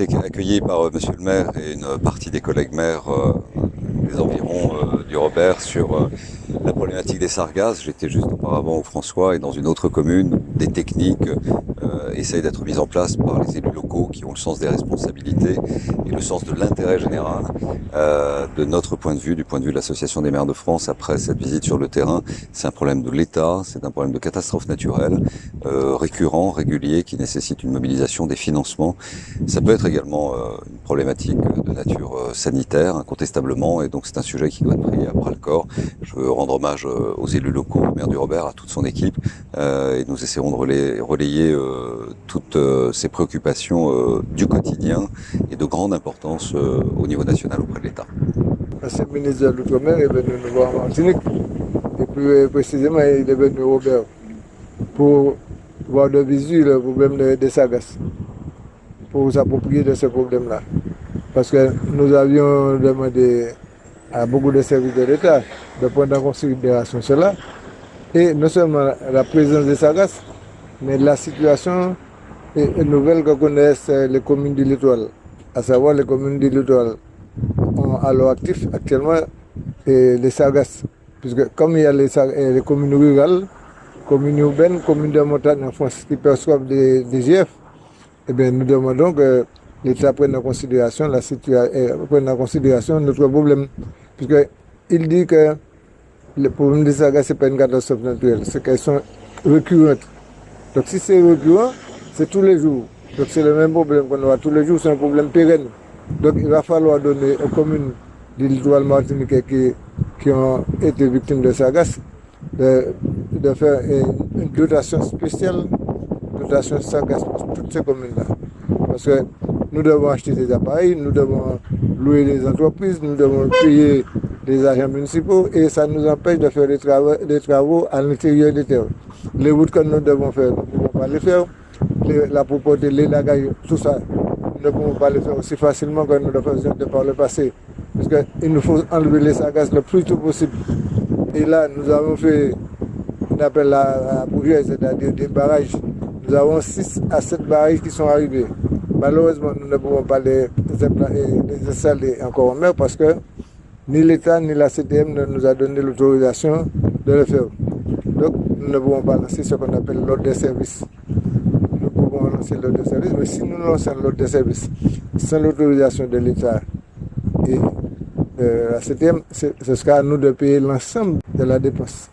été accueilli par monsieur le maire et une partie des collègues maires des environs du Robert sur la problématique des sargasses. J'étais juste auparavant au François et dans une autre commune où des techniques essayent d'être mises en place par les élus locaux qui ont le sens des responsabilités et le sens de l'intérêt général. De notre point de vue, du point de vue de l'Association des maires de France, après cette visite sur le terrain, c'est un problème de l'État, c'est un problème de catastrophe naturelle, récurrent, régulier, qui nécessite une mobilisation des financements. Ça peut être également une problématique de nature sanitaire, incontestablement, et donc c'est un sujet qui doit être pris à bras le corps. Je veux rendre hommage aux élus locaux, au maire du Robert, à toute son équipe, et nous essaierons de relayer toutes ces préoccupations du quotidien et de grande importance au niveau national auprès de l'État. L'ancien ministre de l'Outre-mer est venu nous voir en Martinique, et plus précisément, il est venu au Robert pour voir de visu le problème des sargasses, pour s'approprier de ce problème-là. Parce que nous avions demandé à beaucoup de services de l'État de prendre en considération cela, et non seulement la présence des sargasses, mais la situation nouvelle que connaissent les communes du littoral, à savoir les communes du littoral ont à leur actif actuellement les sargasses. Puisque comme il y a les communes rurales, communes urbaines, communes de montagne en France qui perçoivent des GF, eh bien, nous demandons que l'État prenne en considération prenne en considération notre problème. Puisqu'il dit que le problème des sargasses, ce n'est pas une catastrophe naturelle, c'est qu'elles sont récurrentes. Donc si c'est récurrent, c'est tous les jours. Donc c'est le même problème qu'on aura tous les jours, c'est un problème pérenne. Donc il va falloir donner aux communes du littoral martiniquais qui ont été victimes de sargasses de faire une dotation spéciale, dotation sargasses pour toutes ces communes-là. Parce que nous devons acheter des appareils, nous devons louer des entreprises, nous devons payer des agents municipaux et ça nous empêche de faire des travaux à l'intérieur des terres. Les routes que nous devons faire, nous ne pouvons pas les faire. La propreté, les lagailles, tout ça, nous ne pouvons pas les faire aussi facilement que nous le faisions par le passé. Parce qu'il nous faut enlever les sargasses le plus tôt possible. Et là, nous avons fait, on appelle la projet, c'est-à-dire des barrages. Nous avons 6 à 7 barrages qui sont arrivés. Malheureusement, nous ne pouvons pas les installer encore en mer parce que ni l'État ni la CTM ne nous a donné l'autorisation de le faire. Donc, nous ne pouvons pas lancer ce qu'on appelle l'ordre de service. Nous pouvons lancer l'ordre de service, mais si nous lançons l'ordre de service sans l'autorisation de l'État et de la CTM, ce sera à nous de payer l'ensemble de la dépense.